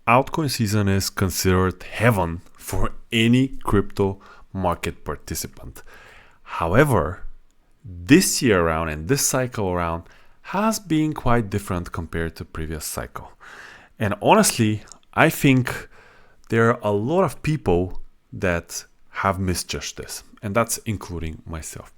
altcoin season is considered heaven for any crypto market participant. However, this year around and this cycle around has been quite different compared to previous cycle. And honestly, I think there are a lot of people that have misjudged this, and that's including myself.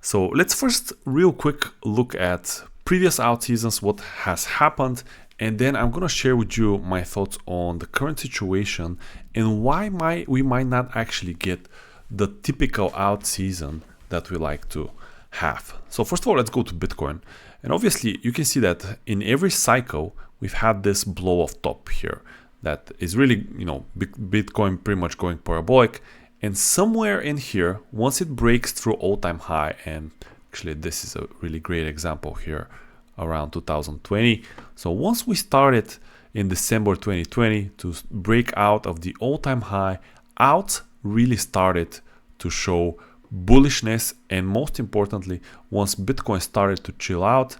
So let's first real quick look at previous alt seasons, what has happened, and then I'm gonna share with you my thoughts on the current situation and why we might not actually get the typical alt season that we like to have. So first of all, let's go to Bitcoin. And obviously you can see that in every cycle, we've had this blow off top here that is really, Bitcoin pretty much going parabolic. And somewhere in here, once it breaks through all-time high, and actually this is a really great example here around 2020. So once we started in December 2020 to break out of the all-time high, alt really started to show bullishness, and most importantly, once Bitcoin started to chill out,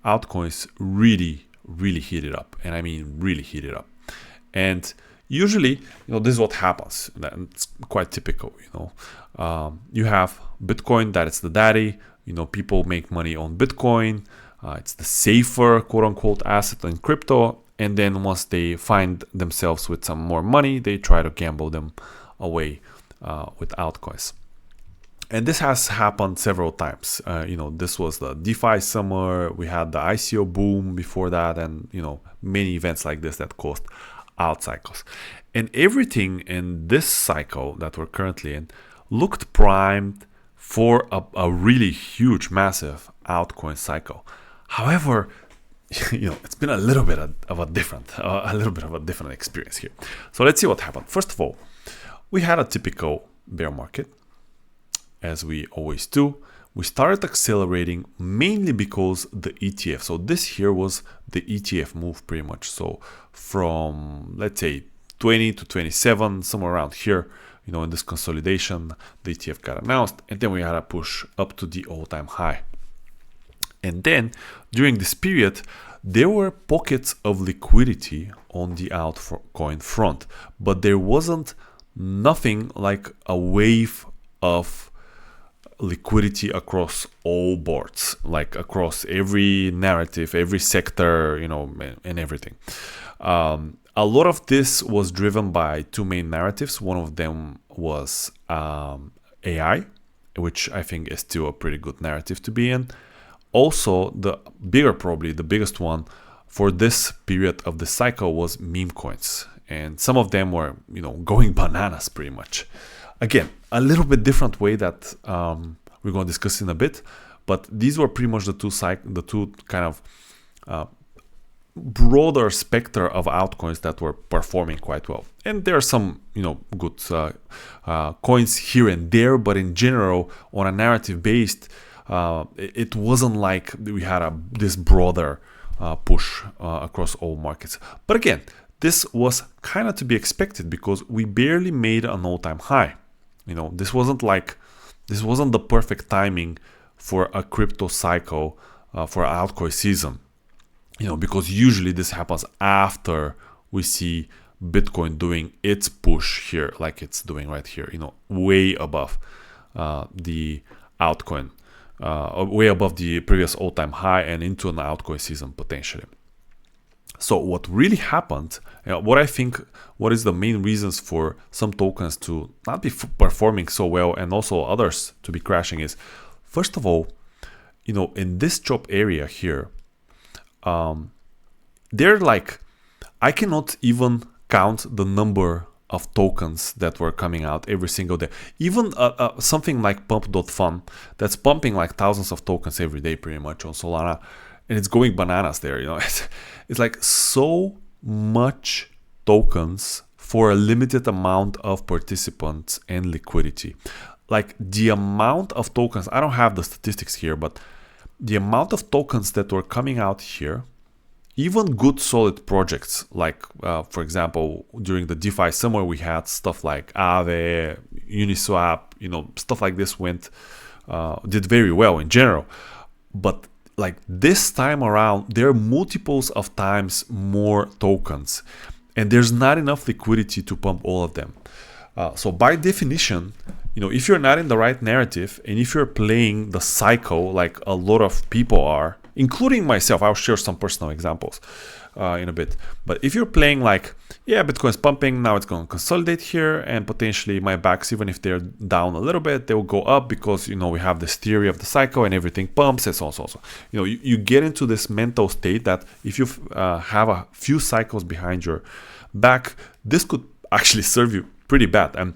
altcoins really heated up, and I mean really heated up. And usually, this is what happens. It's quite typical. You have Bitcoin, that is the daddy. People make money on Bitcoin. It's the safer quote-unquote asset in crypto. And then once they find themselves with some more money, they try to gamble them away with altcoins. And this has happened several times. This was the DeFi summer. We had the ICO boom before that, and many events like this that caused alt cycles. And everything in this cycle that we're currently in looked primed for a really huge, massive altcoin cycle. However, it's been a little bit of a different experience here. So let's see what happened. First of all, we had a typical bear market, as we always do. We started accelerating mainly because the ETF. So this here was the ETF move pretty much. So from, let's say, 20 to 27, somewhere around here, in this consolidation, the ETF got announced, and then we had a push up to the all-time high. And then during this period, there were pockets of liquidity on the altcoin front, but there wasn't nothing like a wave of liquidity across all boards, like across every narrative, every sector, and everything. A lot of this was driven by two main narratives. One of them was AI, which I think is still a pretty good narrative to be in. Also, probably the biggest one for this period of the cycle was meme coins, and some of them were, going bananas pretty much. Again, a little bit different way that we're going to discuss in a bit, but these were pretty much the two kind of broader specter of altcoins that were performing quite well. And there are some, good coins here and there, but in general, on a narrative based, it wasn't like we had this broader push across all markets. But again, this was kind of to be expected because we barely made an all-time high. This wasn't the perfect timing for a crypto cycle for an altcoin season. Because usually this happens after we see Bitcoin doing its push here, like it's doing right here. Way above the altcoin, way above the previous all-time high and into an altcoin season potentially. So what really happened, what is the main reasons for some tokens to not be performing so well and also others to be crashing is, first of all, in this chop area here, they're like, I cannot even count the number of tokens that were coming out every single day. Even something like pump.fun that's pumping like thousands of tokens every day pretty much on Solana, and it's going bananas there. It's like so much tokens for a limited amount of participants and liquidity. Like the amount of tokens, I don't have the statistics here, but the amount of tokens that were coming out here, even good solid projects, like for example, during the DeFi summer, we had stuff like Aave, Uniswap, stuff like this did very well in general. But like this time around, there are multiples of times more tokens. and there's not enough liquidity to pump all of them. So by definition, if you're not in the right narrative, and if you're playing the cycle like a lot of people are, including myself, I'll share some personal examples in a bit. But if you're playing like, yeah, Bitcoin's pumping, now it's going to consolidate here, and potentially my backs, even if they're down a little bit, they will go up because, we have this theory of the cycle and everything pumps and so on, so on. You get into this mental state that if you have a few cycles behind your back, this could actually serve you pretty bad. And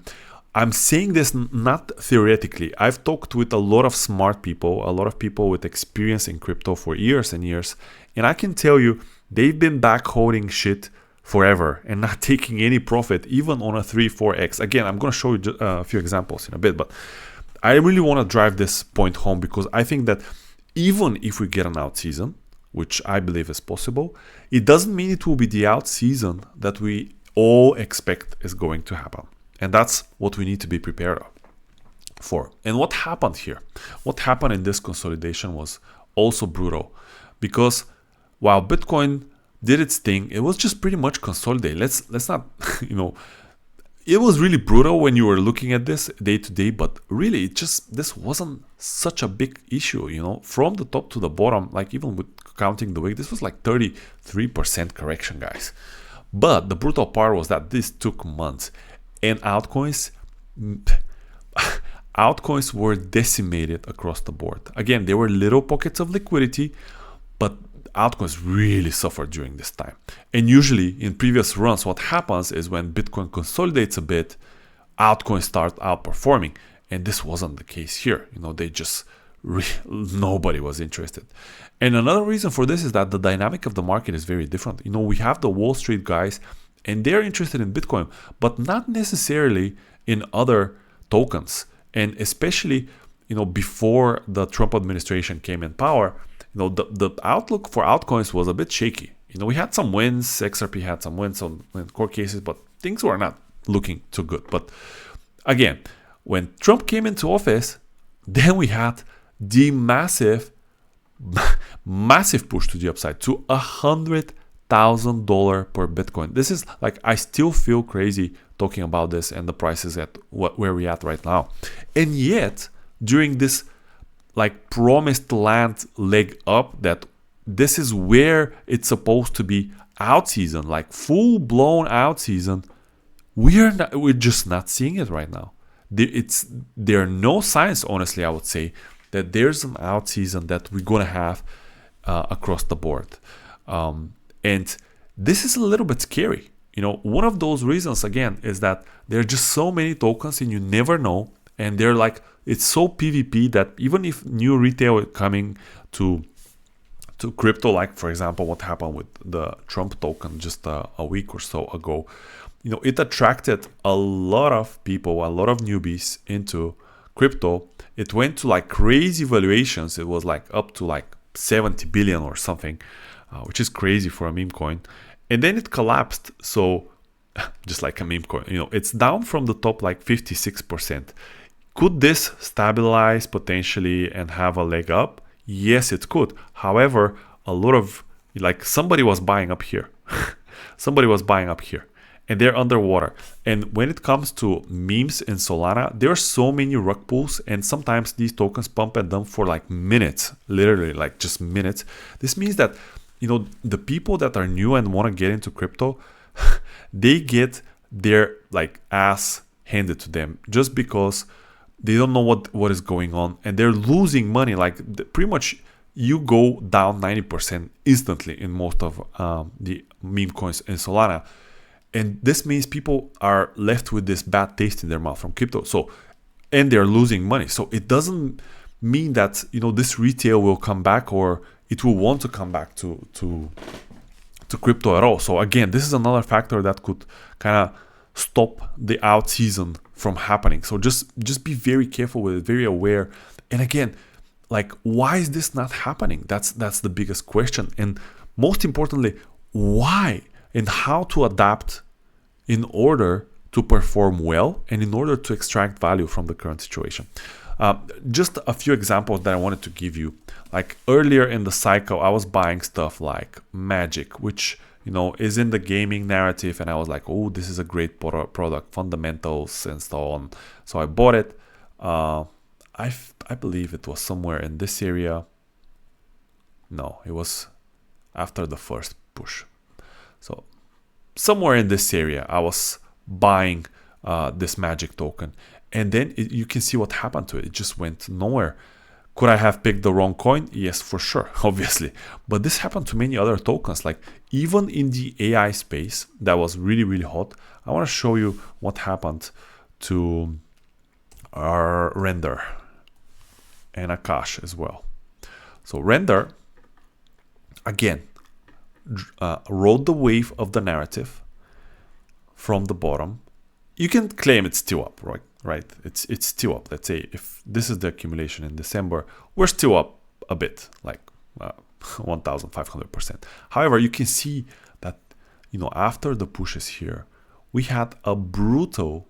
I'm saying this not theoretically. I've talked with a lot of smart people, a lot of people with experience in crypto for years and years, and I can tell you they've been back holding shit forever and not taking any profit, even on a 3-4x. Again, I'm going to show you a few examples in a bit, but I really want to drive this point home, because I think that even if we get an out season, which I believe is possible, it doesn't mean it will be the out season that we all expect is going to happen. And that's what we need to be prepared for. And what happened here? What happened in this consolidation was also brutal, because while Bitcoin did its thing, it was just pretty much consolidated. Let's not, it was really brutal when you were looking at this day to day, but really this wasn't such a big issue, from the top to the bottom, like even with counting the wick, this was like 33% correction, guys. But the brutal part was that this took months, and altcoins were decimated across the board. Again, there were little pockets of liquidity, but altcoins really suffered during this time. And usually in previous runs, what happens is when Bitcoin consolidates a bit, altcoins start outperforming. And this wasn't the case here. They just nobody was interested. And another reason for this is that the dynamic of the market is very different. We have the Wall Street guys, and they're interested in Bitcoin, but not necessarily in other tokens. And especially, before the Trump administration came in power, the outlook for altcoins was a bit shaky. We had some wins, XRP had some wins on court cases, but things were not looking too good. But again, when Trump came into office, then we had the massive push to the upside to $100,000 per Bitcoin. This is like, I still feel crazy talking about this and the prices at where we're at right now. And yet, during this like promised land leg up, that this is where it's supposed to be out season, like full blown out season, we're just not seeing it right now. There are no signs, honestly, I would say, that there's an out season that we're gonna have across the board. And this is a little bit scary. One of those reasons, again, is that there are just so many tokens and you never know. And they're like, it's so PvP that even if new retail is coming to crypto, like for example, what happened with the Trump token just a week or so ago, it attracted a lot of people, a lot of newbies into crypto. It went to like crazy valuations. It was like up to like 70 billion or something, which is crazy for a meme coin. And then it collapsed. So just like a meme coin, it's down from the top like 56%. Could this stabilize potentially and have a leg up? Yes, it could. However, a lot of somebody was buying up here. Somebody was buying up here, and they're underwater. And when it comes to memes in Solana, there are so many rug pulls, and sometimes these tokens pump and dump for like minutes, literally like just minutes. This means that the people that are new and want to get into crypto, they get their like ass handed to them just because they don't know what is going on, and they're losing money. Like pretty much you go down 90% instantly in most of the meme coins in Solana. And this means people are left with this bad taste in their mouth from crypto. So, and they're losing money. So it doesn't mean that, this retail will come back or it will want to come back to crypto at all. So again, this is another factor that could kind of stop the out season from happening. So just be very careful with it, very aware. And again, like, why is this not happening? That's the biggest question. And most importantly, why and how to adapt in order to perform well and in order to extract value from the current situation. Just a few examples that I wanted to give you. Like earlier in the cycle, I was buying stuff like Magic, which is in the gaming narrative, and I was like, oh, this is a great product, fundamentals and so on. So I bought it. I believe it was somewhere in this area. No, it was after the first push. So somewhere in this area, I was buying this magic token, and then you can see what happened to it. It just went nowhere. Could I have picked the wrong coin? Yes, for sure, obviously. But this happened to many other tokens. Like even in the AI space that was really, really hot. I want to show you what happened to our Render and Akash as well. So Render, again, rode the wave of the narrative from the bottom. You can claim it's still up, right? It's still up. Let's say if this is the accumulation in December, we're still up a bit, like 1,500%. However, you can see that after the pushes here, we had a brutal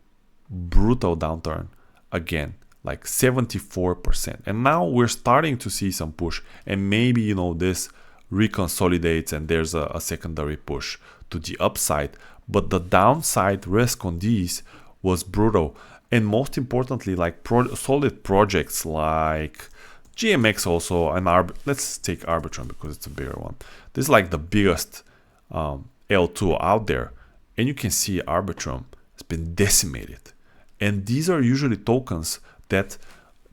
downturn again, like 74%. And now we're starting to see some push, and maybe this reconsolidates and there's a secondary push to the upside. But the downside risk on these was brutal. And most importantly, like solid projects like GMX also, and let's take Arbitrum because it's a bigger one. This is like the biggest L2 out there. And you can see Arbitrum has been decimated. And these are usually tokens that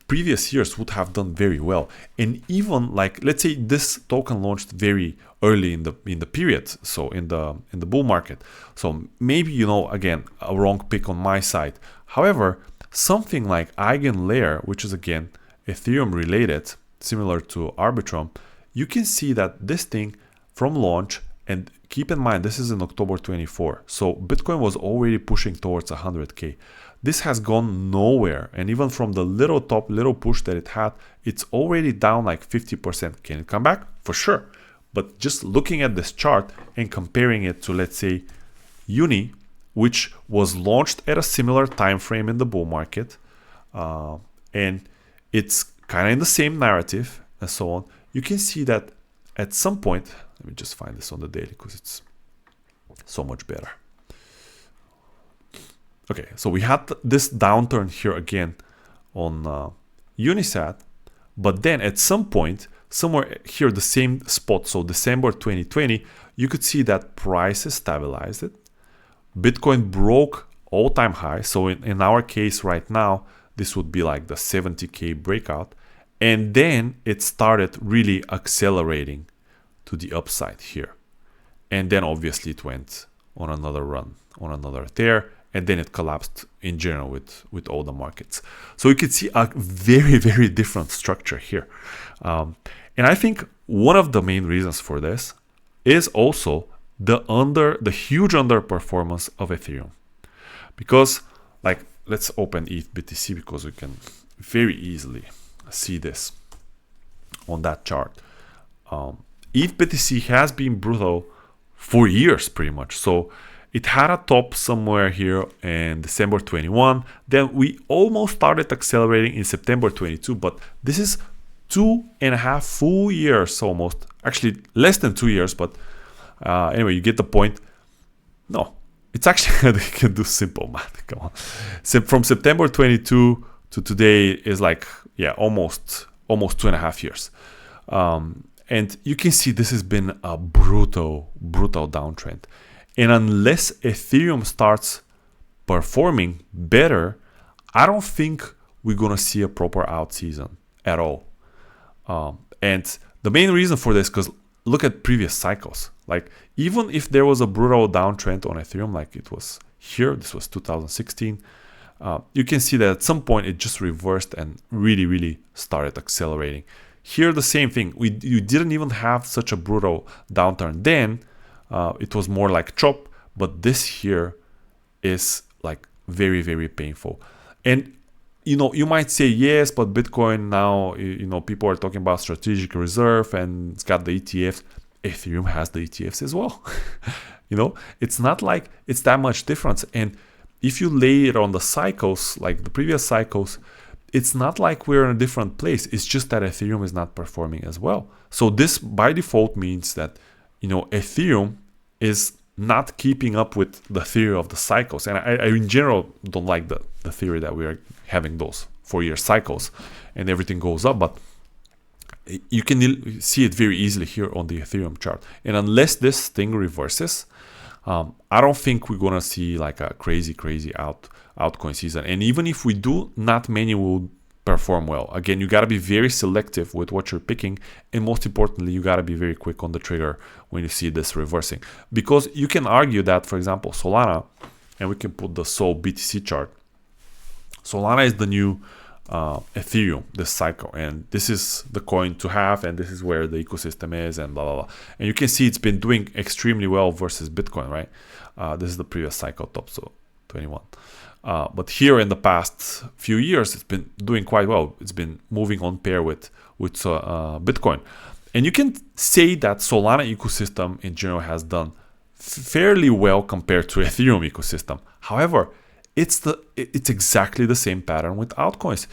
previous years would have done very well. And even like, let's say this token launched very early in the period, so in the bull market. So maybe again, a wrong pick on my side. However, something like EigenLayer, which is again Ethereum related, similar to Arbitrum, you can see that this thing from launch, and keep in mind this is in October 24, so Bitcoin was already pushing towards 100k. This has gone nowhere, and even from the little push that it had, it's already down like 50%. Can it come back? For sure. But just looking at this chart and comparing it to, let's say, Uni, which was launched at a similar time frame in the bull market, and it's kind of in the same narrative and so on, you can see that at some point, let me just find this on the daily because it's so much better. Okay, so we had this downturn here again on Unisat, but then at some point, somewhere here, the same spot, so December 2020, you could see that prices stabilized it. Bitcoin broke all-time high. So in our case right now, this would be like the 70k breakout. And then it started really accelerating to the upside here. And then obviously it went on another run, on another tear. And then it collapsed in general with all the markets. So you can see a very, very different structure here. And I think one of the main reasons for this is also the huge underperformance of Ethereum. Because like, let's open ETH BTC because we can very easily see this on that chart. ETH BTC has been brutal for years pretty much. So it had a top somewhere here in December 21. Then we almost started accelerating in September 22, but this is 2.5 full years almost. Actually, less than 2 years, but anyway, you get the point. No, it's actually, they can do simple math. Come on. So from September 22 to today is like, yeah, almost 2.5 years. And you can see this has been a brutal downtrend. And unless Ethereum starts performing better, I don't think we're going to see a proper out season at all. And the main reason for this, because look at previous cycles. Like even if there was a brutal downtrend on Ethereum, like it was here, this was 2016, you can see that at some point it just reversed and really started accelerating. Here, the same thing. You didn't even have such a brutal downturn then. It was more like chop, but this here is like very painful. And you might say yes, but Bitcoin now, people are talking about strategic reserve and it's got the ETFs. Ethereum has the ETFs as well. It's not like it's that much difference. And if you lay it on the cycles, like the previous cycles, it's not like we're in a different place. It's just that Ethereum is not performing as well. So this by default means that Ethereum is not keeping up with the theory of the cycles. And I in general don't like the theory that we are having those 4-year cycles and everything goes up, but you can see it very easily here on the Ethereum chart. And unless this thing reverses, I don't think we're gonna see like a crazy altcoin season. And even if we do, not many will perform well. Again, you got to be very selective with what you're picking, and most importantly, you got to be very quick on the trigger when you see this reversing, because you can argue that, for example, Solana, and we can put the Sol BTC chart. Solana is the new Ethereum this cycle, and this is the coin to have, and this is where the ecosystem is, and blah blah blah. And you can see it's been doing extremely well versus Bitcoin, right? This is the previous cycle top, so 21. But here in the past few years, it's been doing quite well. It's been moving on pair with Bitcoin. And you can say that Solana ecosystem in general has done fairly well compared to Ethereum ecosystem. However, it's exactly the same pattern with altcoins,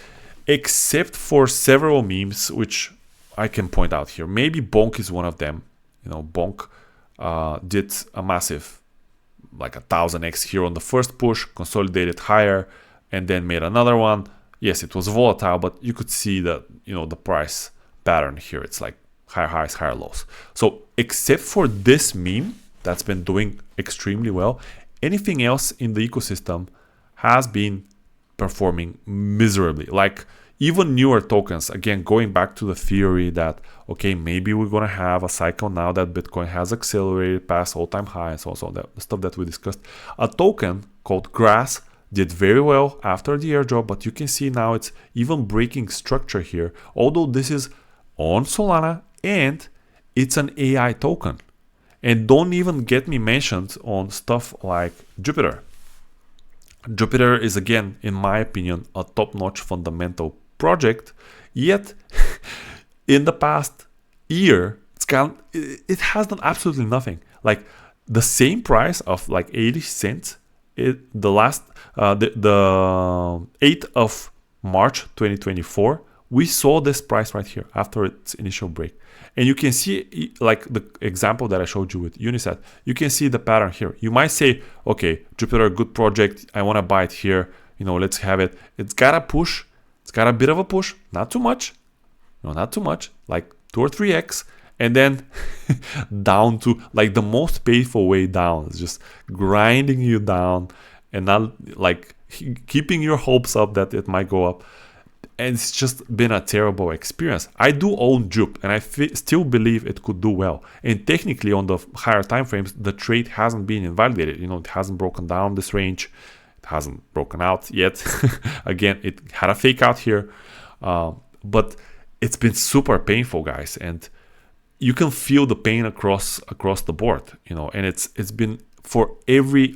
except for several memes, which I can point out here. Maybe Bonk is one of them. You know, Bonk did a massive, like 1000x here on the first push, consolidated higher, and then made another one. Yes, it was volatile, but you could see that, you know, the price pattern here. It's like higher highs, higher lows. So except for this meme that's been doing extremely well, anything else in the ecosystem has been performing miserably. Like even newer tokens, again, going back to the theory that, okay, maybe we're going to have a cycle now that Bitcoin has accelerated past all-time highs, also the stuff that we discussed. A token called Grass did very well after the airdrop, but you can see now it's even breaking structure here, although this is on Solana and it's an AI token. And don't even get me mentioned on stuff like Jupiter. Jupiter is, again, in my opinion, a top-notch fundamental project, yet in the past year it has done absolutely nothing. Like the same price of like 80 cents, the 8th of March 2024, we saw this price right here after its initial break. And you can see, like the example that I showed you with Unisat, you can see the pattern here. You might say, okay, Jupiter, good project, I want to buy it here, you know, let's have it. It's got a push. It's got a bit of a push, not too much, no, not too much, like 2 or 3x, and then down to like the most painful way down. It's just grinding you down and not like keeping your hopes up that it might go up. And it's just been a terrible experience. I do own Jup, and I still believe it could do well. And technically, on the higher time frames, the trade hasn't been invalidated. You know, it hasn't broken down this range. It hasn't broken out yet. Again, it had a fake out here, but it's been super painful, guys. And you can feel the pain across the board. You know, and it's been for every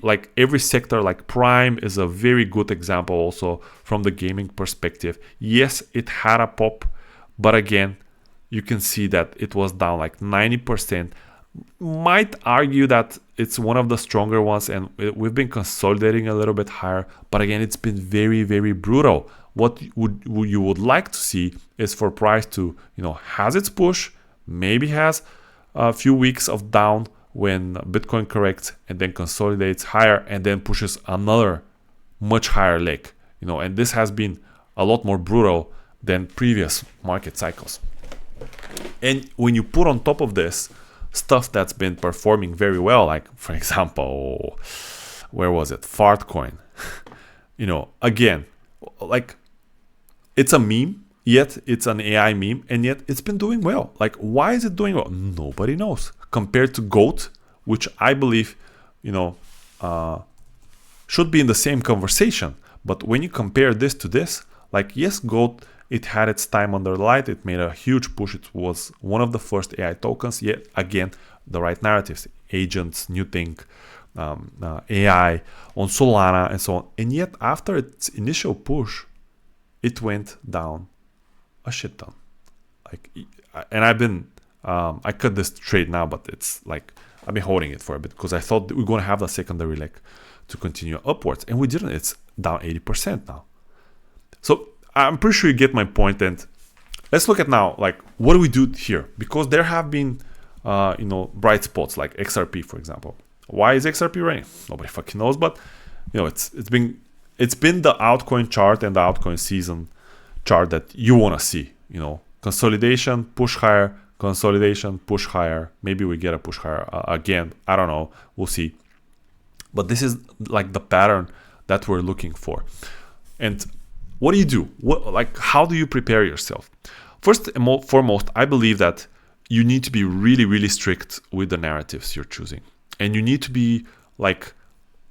sector. Like Prime is a very good example also from the gaming perspective. Yes, it had a pop, but again, you can see that it was down like 90%. Might argue that it's one of the stronger ones, and we've been consolidating a little bit higher, but again, it's been very, very brutal. What you would like to see is for price to, you know, has its push, maybe has a few weeks of down when Bitcoin corrects and then consolidates higher and then pushes another much higher leg, you know, and this has been a lot more brutal than previous market cycles. And when you put on top of this stuff that's been performing very well, like for example, where was it? Fartcoin. You know, again, like it's a meme, yet it's an AI meme, and yet it's been doing well. Like, why is it doing well? Nobody knows. Compared to GOAT, which I believe, you know, should be in the same conversation. But when you compare this to this, like, yes, GOAT, it had its time under light. It made a huge push. It was one of the first AI tokens. Yet again, the right narratives, agents, new thing, AI on Solana and so on. And yet after its initial push, it went down a shit ton. Like, and I've been, I cut this trade now, but it's like, I've been holding it for a bit because I thought we are going to have the secondary leg to continue upwards, and we didn't. It's down 80% now. So I'm pretty sure you get my point. And let's look at now, like, what do we do here? Because there have been bright spots like XRP, for example. Why is XRP running? Nobody fucking knows, but it's been the altcoin chart and the altcoin season chart that you want to see. Consolidation, push higher, consolidation, push higher. Maybe we get a push higher again. I don't know. We'll see. But this is like the pattern that we're looking for. And what do you do? How do you prepare yourself? First and foremost, I believe that you need to be really, really strict with the narratives you're choosing. And you need to be like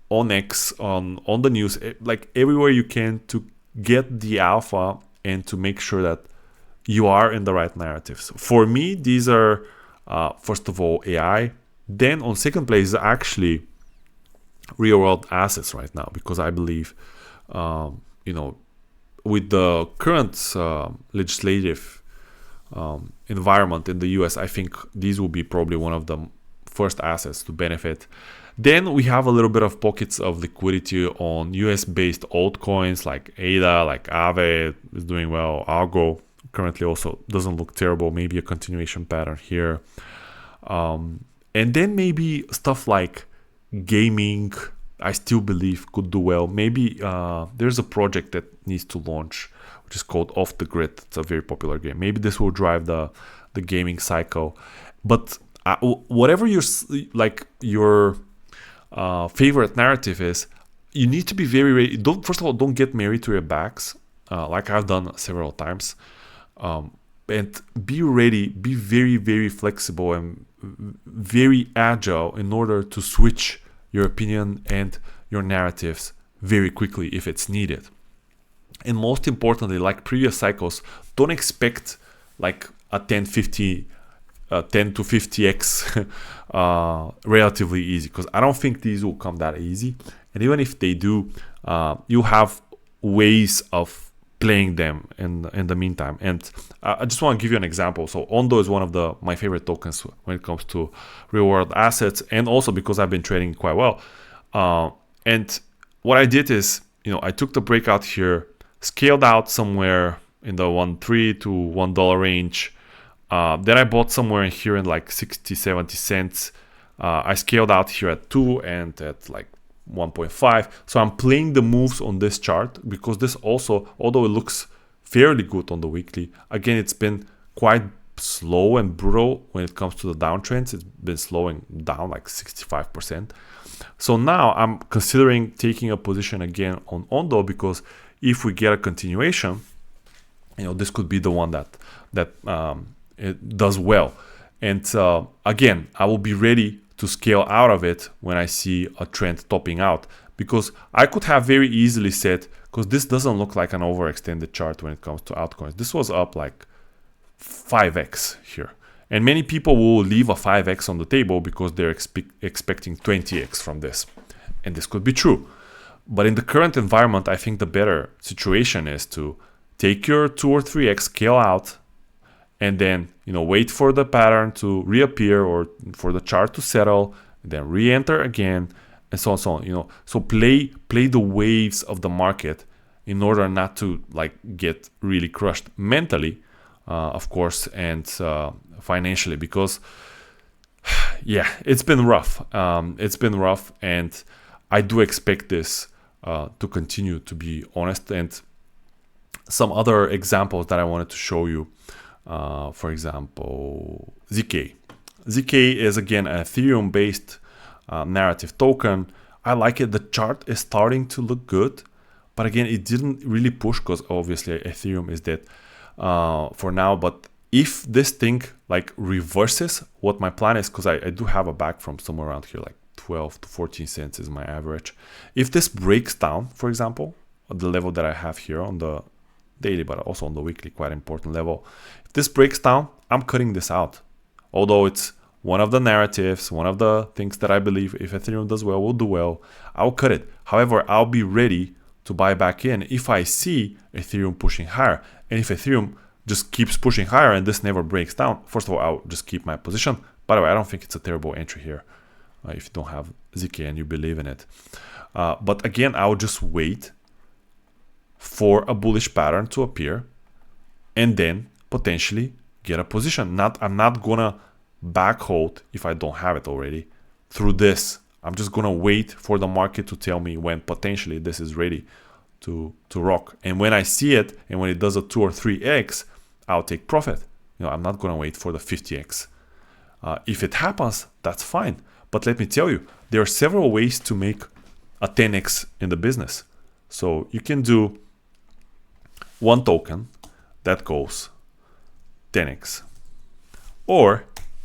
on X, on the news, like everywhere you can to get the alpha and to make sure that you are in the right narratives. For me, these are, first of all, AI. Then on second place is actually real world assets right now, because I believe, with the current legislative environment in the US, I think these will be probably one of the first assets to benefit. Then we have a little bit of pockets of liquidity on US-based altcoins like ADA, like Aave is doing well. Algo currently also doesn't look terrible. Maybe a continuation pattern here. And then maybe stuff like gaming, I still believe could do well. Maybe there's a project that needs to launch, which is called Off the Grid. It's a very popular game. Maybe this will drive the gaming cycle. But whatever your favorite narrative is, you need to be very ready. First of all, don't get married to your backs, like I've done several times. And be ready, be very, very flexible and very agile in order to switch your opinion and your narratives very quickly if it's needed. And most importantly, like previous cycles, don't expect like a 10 to 50x relatively easy, because I don't think these will come that easy. And even if they do, you have ways of playing them in the meantime. And I just want to give you an example. So Ondo is one of my favorite tokens when it comes to real world assets, and also because I've been trading quite well. And what I did is, I took the breakout here, scaled out somewhere in the 1.3 to $1 range. Then I bought somewhere in here in like 60-70 cents. I scaled out here at 2 and at like 1.5. So I'm playing the moves on this chart, because this also, although it looks fairly good on the weekly, again, it's been quite slow and brutal when it comes to the downtrends. It's been slowing down like 65%. So now I'm considering taking a position again on Ondo, because if we get a continuation, this could be the one that it does well. And again, I will be ready to scale out of it when I see a trend topping out, because I could have very easily said, because this doesn't look like an overextended chart when it comes to altcoins. This was up like 5x here. And many people will leave a 5x on the table because they're expecting 20x from this. And this could be true. But in the current environment, I think the better situation is to take your 2 or 3x, scale out, and then wait for the pattern to reappear or for the chart to settle, and then re-enter again, and so on, so on. So play the waves of the market in order not to get really crushed mentally, of course, and financially, because it's been rough. And I do expect this to continue, to be honest. And some other examples that I wanted to show you. For example, ZK. ZK is again an Ethereum-based narrative token. I like it. The chart is starting to look good, but again, it didn't really push because obviously Ethereum is dead for now. But if this thing reverses, what my plan is, because I do have a back from somewhere around here, like 12 to 14 cents is my average. If this breaks down, for example, at the level that I have here on the daily, but also on the weekly, quite important level. If this breaks down, I'm cutting this out. Although it's one of the narratives, one of the things that I believe if Ethereum does well, will do well, I'll cut it. However, I'll be ready to buy back in if I see Ethereum pushing higher. And if Ethereum just keeps pushing higher and this never breaks down, first of all, I'll just keep my position. By the way, I don't think it's a terrible entry here if you don't have ZK and you believe in it. But again, I'll just wait for a bullish pattern to appear and then potentially get a position. I'm not gonna back hold if I don't have it already through this. I'm just gonna wait for the market to tell me when potentially this is ready to rock. And when I see it and when it does a 2 or 3x, I'll take profit. I'm not gonna wait for the 50x. If it happens, that's fine. But let me tell you, there are several ways to make a 10x in the business. So you can do one token that goes 10x. Or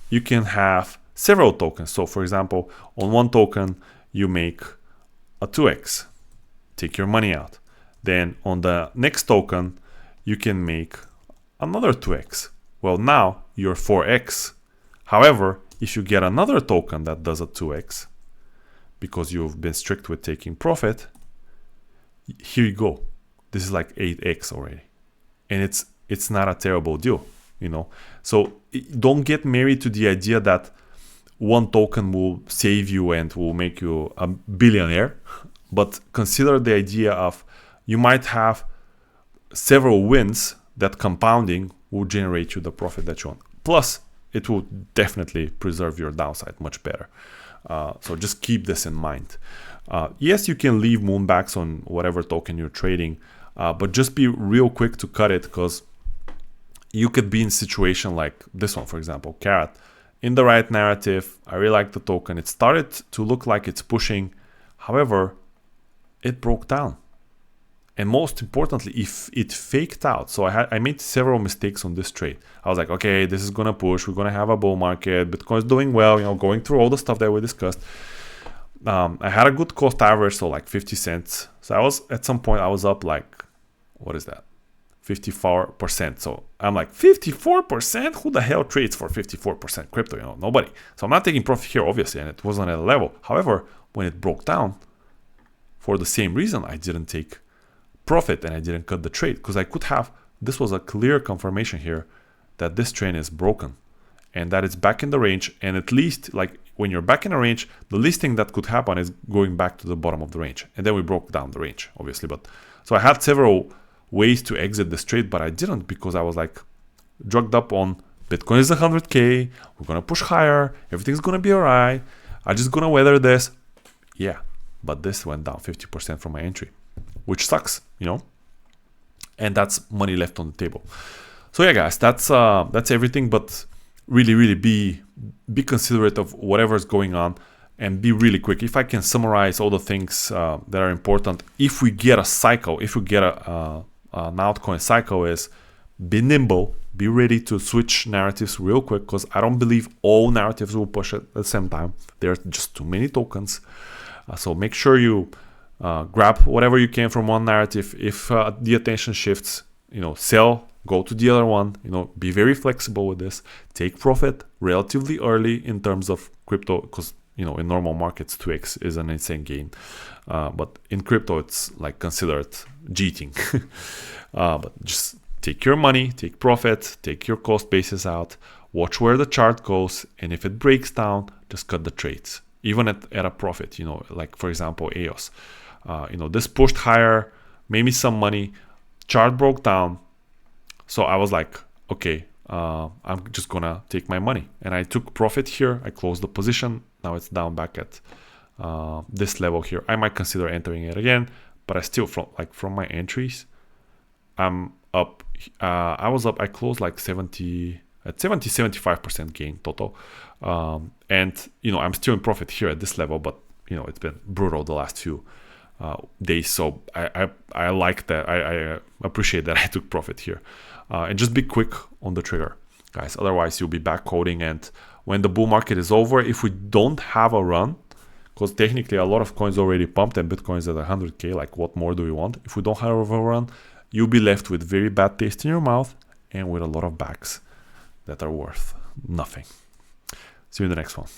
you can have several tokens. So for example, on one token, you make a 2x. Take your money out. Then on the next token, you can make another 2x. Well, now you're 4x. However, if you get another token that does a 2x, because you've been strict with taking profit, here you go. This is like 8x already. And it's not a terrible deal, So don't get married to the idea that one token will save you and will make you a billionaire. But consider the idea of you might have several wins that compounding will generate you the profit that you want. Plus, it will definitely preserve your downside much better. So just keep this in mind. Yes, you can leave moonbacks on whatever token you're trading, but just be real quick to cut it, because you could be in a situation like this one, for example, Carrot. In the right narrative, I really like the token. It started to look like it's pushing. However, it broke down. And most importantly, if it faked out. So I made several mistakes on this trade. I was like, okay, this is going to push. We're going to have a bull market. Bitcoin's doing well, going through all the stuff that we discussed. I had a good cost average, so like 50 cents. So at some point, I was up like, what is that? 54%. So I'm like, 54%? Who the hell trades for 54% crypto? Nobody. So I'm not taking profit here, obviously, and it wasn't at a level. However, when it broke down, for the same reason, I didn't take profit and I didn't cut the trade, because I could have. This was a clear confirmation here that this trend is broken and that it's back in the range. And at least, like, when you're back in a range, the least thing that could happen is going back to the bottom of the range. And then we broke down the range, obviously. But so I had several ways to exit this trade, but I didn't, because I was like drugged up on Bitcoin is 100K. We're going to push higher. Everything's going to be all right. I'm just going to weather this. Yeah, but this went down 50% from my entry, which sucks, and that's money left on the table. So yeah, guys, that's everything. But really be considerate of whatever's going on, and be really quick. If I can summarize all the things that are important, if we get a cycle, if we get an altcoin cycle, is be nimble, be ready to switch narratives real quick, because I don't believe all narratives will push at the same time. There are just too many tokens. So make sure you grab whatever you can from one narrative. If the attention shifts, sell, go to the other one. Be very flexible with this. Take profit relatively early in terms of crypto, because in normal markets 2x is an insane gain, but in crypto it's like considered cheating. But just take your money, take profit, take your cost basis out, watch where the chart goes, and if it breaks down, just cut the trades, even at a profit. Like for example EOS, this pushed higher, made me some money, chart broke down, so I was like, okay, I'm just gonna take my money, and I took profit here. I closed the position. Now it's down back at this level here. I might consider entering it again, but I still, from my entries, I'm up. I was up. I closed like 75% gain total, and I'm still in profit here at this level. But it's been brutal the last few days. So I like that. I appreciate that I took profit here, and just be quick on the trigger, guys. Otherwise, you'll be back coding, and when the bull market is over, if we don't have a run, because technically a lot of coins already pumped and Bitcoin's at 100K, like what more do we want? If we don't have a run, you'll be left with very bad taste in your mouth and with a lot of backs that are worth nothing. See you in the next one.